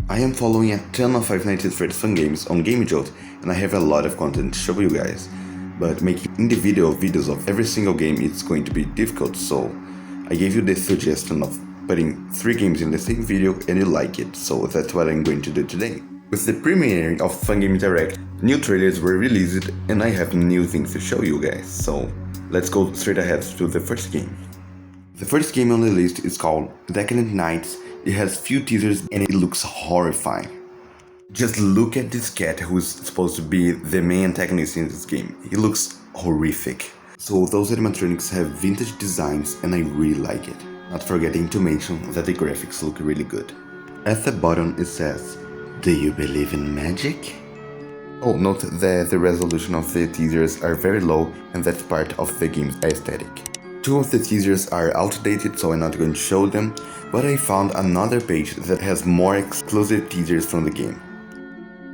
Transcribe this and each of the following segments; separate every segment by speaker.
Speaker 1: I am following a ton of Five Nights at Freddy's fun games on GameJolt, and I have a lot of content to show you guys. But making individual videos of every single game is going to be difficult, so I gave you the suggestion of putting 3 games in the same video and you like it, so that's what I'm going to do today. With the premiere of Fun Game Direct, new trailers were released and I have new things to show you guys, so let's go straight ahead to the first game. The first game on the list is called Decadent Knights. It has few teasers and it looks horrifying. Just look at this cat who is supposed to be the main antagonist in this game. He looks horrific. So those animatronics have vintage designs and I really like it. Not forgetting to mention that the graphics look really good. At the bottom it says, "Do you believe in magic?" Oh, note that the resolution of the teasers are very low and that's part of the game's aesthetic. 2 of the teasers are outdated, so I'm not going to show them, but I found another page that has more exclusive teasers from the game.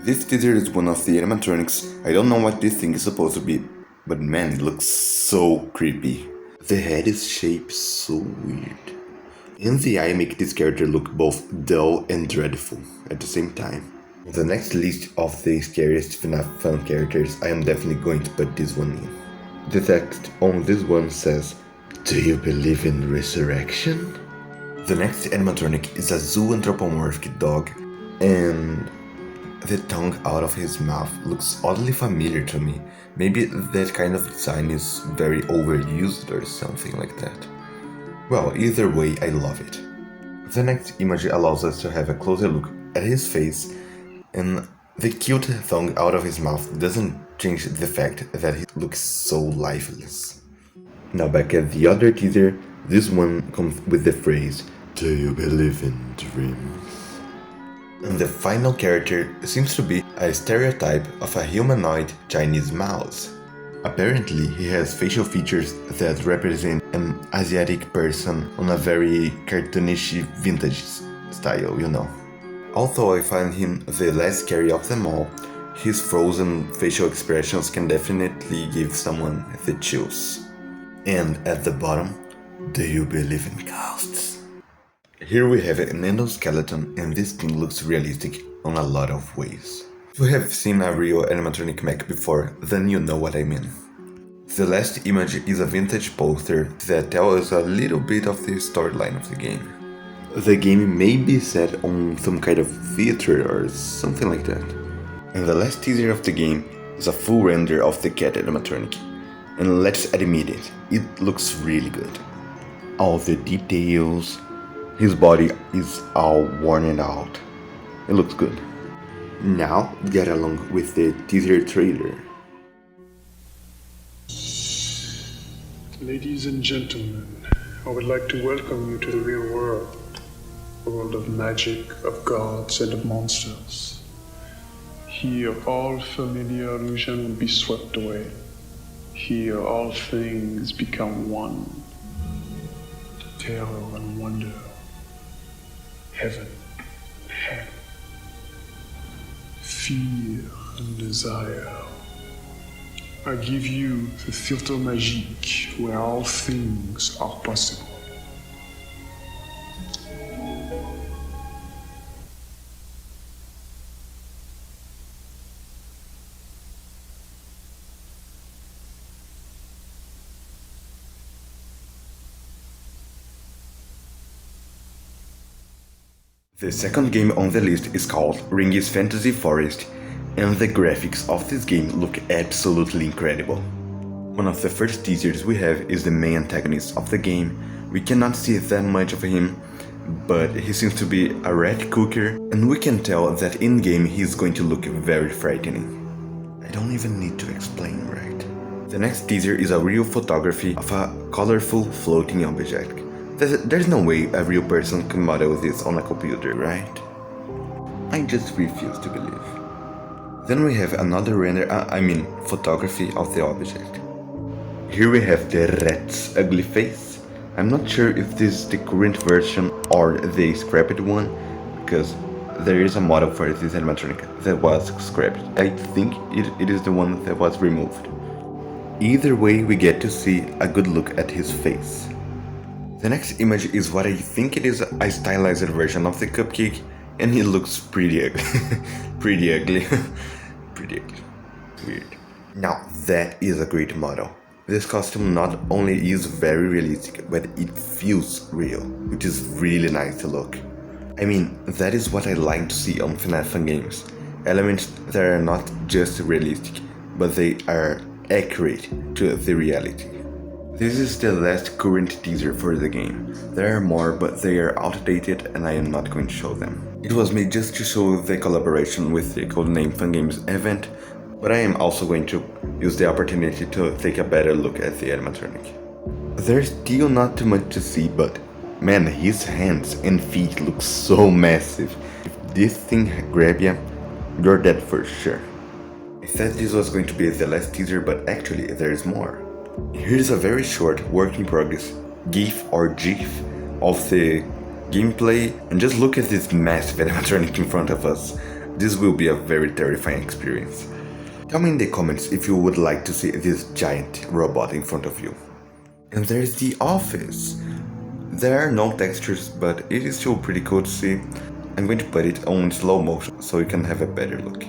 Speaker 1: This teaser is one of the animatronics. I don't know what this thing is supposed to be, but man, it looks so creepy. The head is shaped so weird. And the eye make this character look both dull and dreadful at the same time. On the next list of the scariest FNaF fun characters, I am definitely going to put this one in. The text on this one says, "Do you believe in resurrection?" The next animatronic is a zoomorphic dog, and the tongue out of his mouth looks oddly familiar to me. Maybe that kind of design is very overused or something like that. Well, either way, I love it. The next image allows us to have a closer look at his face, and the cute tongue out of his mouth doesn't change the fact that he looks so lifeless. Now back at the other teaser, this one comes with the phrase, "Do you believe in dreams?" And the final character seems to be a stereotype of a humanoid Chinese mouse. Apparently, he has facial features that represent an Asiatic person on a very cartoonish vintage style, you know. Although I find him the less scary of them all, his frozen facial expressions can definitely give someone the chills. And at the bottom, "Do you believe in ghosts?" Here we have an endoskeleton, and this thing looks realistic on a lot of ways. If you have seen a real animatronic mech before, then you know what I mean. The last image is a vintage poster that tells us a little bit of the storyline of the game. The game may be set on some kind of theater or something like that. And the last teaser of the game is a full render of the cat animatronic. And let's admit it, it looks really good. All the details, his body is all worn out. It looks good. Now, get along with the teaser trailer.
Speaker 2: Ladies and gentlemen, I would like to welcome you to the real world. A world of magic, of gods, and of monsters. Here, all familiar illusion will be swept away. Here, all things become one. Terror and wonder. Heaven and hell. Fear and desire. I give you the filter magique where all things are possible.
Speaker 1: The second game on the list is called Ringy's Fantasy Forest, and the graphics of this game look absolutely incredible. One of the first teasers we have is the main antagonist of the game. We cannot see that much of him, but he seems to be a rat cooker, and we can tell that in-game he's going to look very frightening. I don't even need to explain, right? The next teaser is a real photography of a colorful floating object. There's no way a real person can model this on a computer, right? I just refuse to believe. Then we have another photography of the object. Here we have the rat's ugly face. I'm not sure if this is the current version or the scrapped one, because there is a model for this animatronic that was scrapped. I think it is the one that was removed. Either way, we get to see a good look at his face. The next image is what I think it is a stylized version of the cupcake, and he looks pretty ugly. Pretty ugly. Pretty ugly. Weird. Now that is a great model. This costume not only is very realistic, but it feels real, which is really nice to look. I mean, that is what I like to see on FNaF fan games. Elements that are not just realistic, but they are accurate to the reality. This is the last current teaser for the game. There are more, but they are outdated and I am not going to show them. It was made just to show the collaboration with the Codename Fan Games event, but I am also going to use the opportunity to take a better look at the animatronic. There's still not too much to see, but man, his hands and feet look so massive. If this thing grab you, you're dead for sure. I said this was going to be the last teaser, but actually there's more. Here's a very short work in progress GIF or GIF of the gameplay, and just look at this massive animatronic in front of us. This will be a very terrifying experience. Tell me in the comments if you would like to see this giant robot in front of you. And there's the office. There are no textures, but it is still pretty cool to see. I'm going to put it on slow motion so you can have a better look.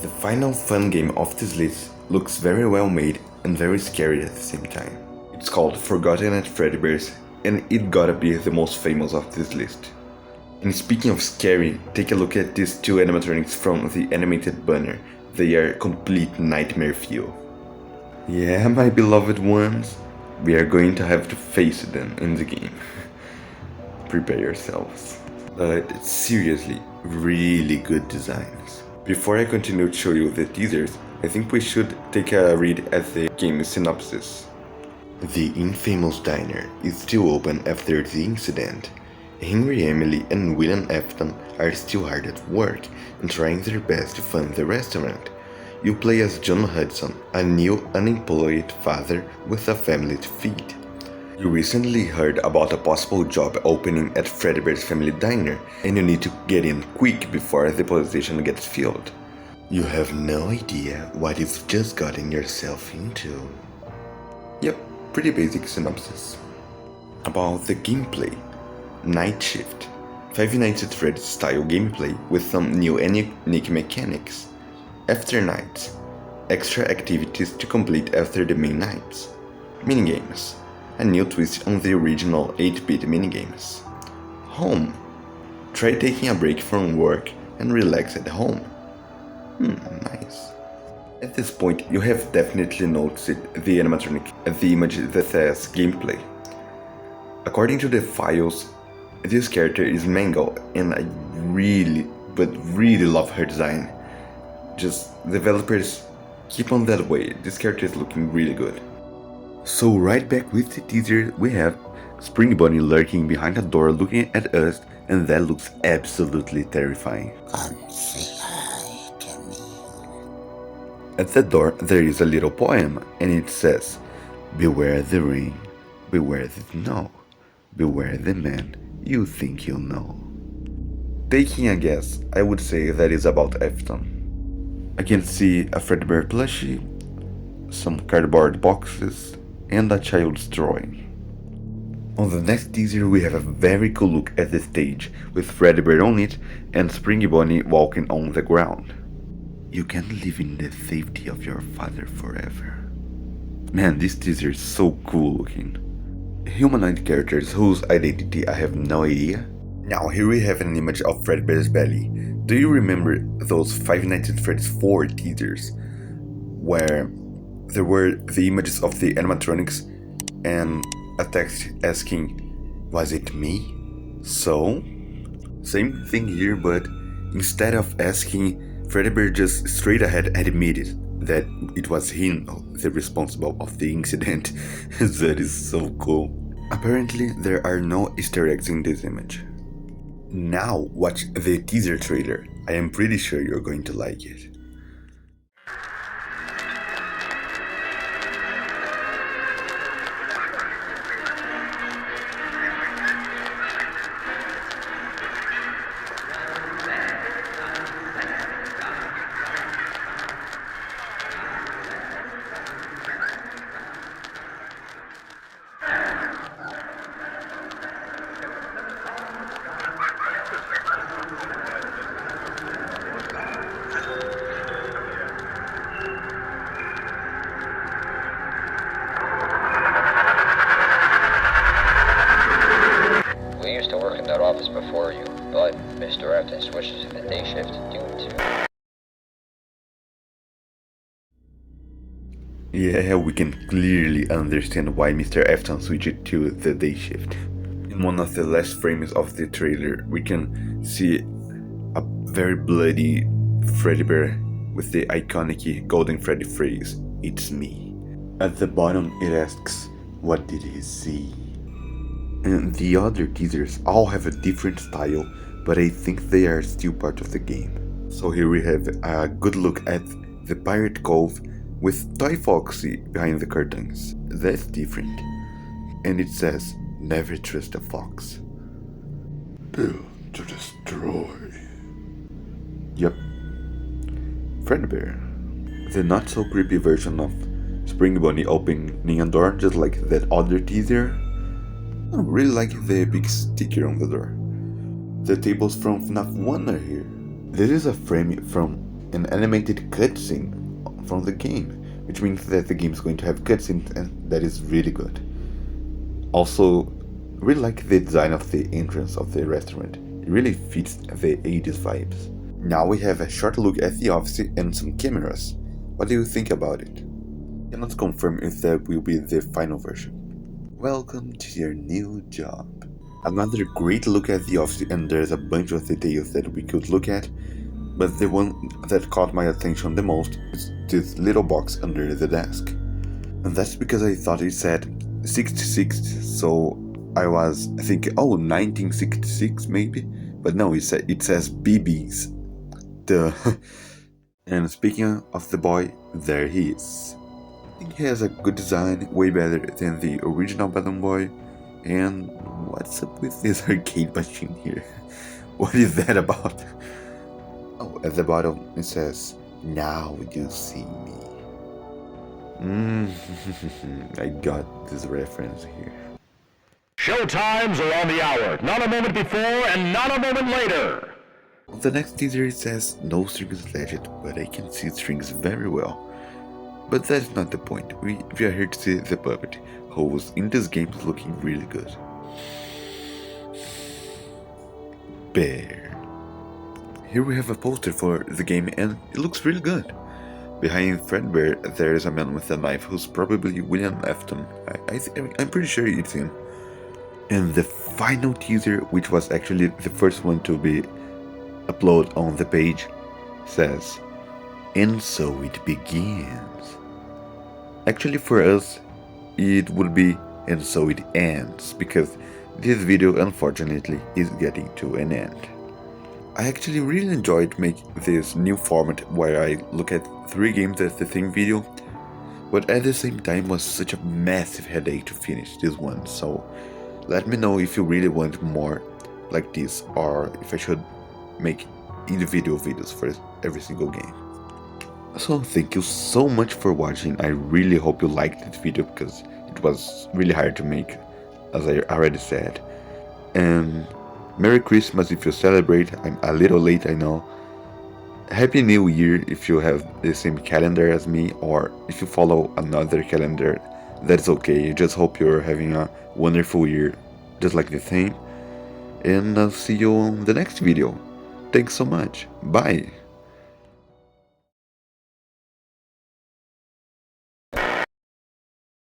Speaker 1: The final fun game of this list looks very well made and very scary at the same time. It's called Forgotten at Fredbear, and it gotta be the most famous of this list. And speaking of scary, take a look at these two animatronics from the animated banner. They are complete nightmare fuel. Yeah, my beloved ones, we are going to have to face them in the game. Prepare yourselves. But seriously, really good designs. Before I continue to show you the teasers, I think we should take a read at the game synopsis. The infamous diner is still open after the incident. Henry, Emily, and William Afton are still hard at work and trying their best to fund the restaurant. You play as John Hudson, a new unemployed father with a family to feed. You recently heard about a possible job opening at Fredbear's Family Diner, and you need to get in quick before the position gets filled. You have no idea what you've just gotten yourself into. Yep, pretty basic synopsis. About the gameplay. Night Shift. Five Nights at Freddy's style gameplay with some new and unique mechanics. After Nights. Extra activities to complete after the main nights. Minigames. A new twist on the original 8-bit minigames. Home. Try taking a break from work and relax at home. Nice. At this point, you have definitely noticed the animatronic at the image that says gameplay. According to the files, this character is Mango, and I really love her design. Just developers, keep on that way, this character is looking really good. So right back with the teaser, we have Spring Bunny lurking behind a door looking at us, and that looks absolutely terrifying.
Speaker 3: Come say hi to me.
Speaker 1: At the door there is a little poem, and it says, beware the rain, beware the snow, beware the man you think you know. Taking a guess, I would say that is about Afton. I can see a Fredbear plushie, some cardboard boxes, and a child's drawing. On the next teaser we have a very cool look at the stage, with Fredbear on it and Springy Bunny walking on the ground. You can live in the safety of your father forever. Man, this teaser is so cool looking. Humanoid characters whose identity I have no idea. Now here we have an image of Fredbear's belly. Do you remember those Five Nights at Freddy's 4 teasers, where there were the images of the animatronics and a text asking, was it me? So, same thing here, but instead of asking, Fredbear just straight ahead admitted that it was him the responsible of the incident. That is so cool. Apparently there are no Easter eggs in this image. Now watch the teaser trailer. I am pretty sure you're going to like it. Yeah, we can clearly understand why Mr. Afton switched to the day shift. In one of the last frames of the trailer, we can see a very bloody Fredbear with the iconic Golden Freddy phrase, "It's me." At the bottom it asks, what did he see? And the other teasers all have a different style, but I think they are still part of the game. So here we have a good look at the Pirate Cove with Toy Foxy behind the curtains. That's different. And it says, never trust a fox. Built to destroy. Yep. Fredbear. The not so creepy version of Spring Bunny opening a door just like that other teaser. I really like the big sticker on the door. The tables from FNaF 1 are here. This is a frame from an animated cutscene from the game, which means that the game is going to have cutscenes, and that is really good. Also, really like the design of the entrance of the restaurant. It really fits the 80s vibes. Now we have a short look at the office and some cameras. What do you think about it? Cannot confirm if that will be the final version. Welcome to your new job. Another great look at the office, and there's a bunch of details that we could look at, but the one that caught my attention the most is this little box under the desk. And that's because I thought it said 66, so I was thinking, oh, 1966 maybe? But no, it says BBs. Duh. And speaking of the boy, there he is. I think he has a good design, way better than the original Balloon Boy. And what's up with this arcade machine here? What is that about? Oh, at the bottom it says, now you see me. I got this reference here.
Speaker 4: Showtimes are on the hour, not a moment before and not a moment later.
Speaker 1: On the next teaser it says, no strings attached, but I can see strings very well. But that's not the point. We are here to see the puppet, who's in this game is looking really good. Bear. Here we have a poster for the game, and it looks really good. Behind Fredbear, there is a man with a knife who's probably William Afton. I'm pretty sure it's him. And the final teaser, which was actually the first one to be uploaded on the page, says, and so it begins. Actually, for us, it would be, and so it ends, because this video unfortunately is getting to an end. I actually really enjoyed making this new format where I look at 3 games as the same video, but at the same time was such a massive headache to finish this one, so let me know if you really want more like this, or if I should make individual videos for every single game. So thank you so much for watching. I really hope you liked this video because it was really hard to make, as I already said. And Merry Christmas if you celebrate. I'm a little late, I know. Happy New Year if you have the same calendar as me, or if you follow another calendar, that's okay. I just hope you're having a wonderful year, just like the same. And I'll see you on the next video. Thanks so much. Bye.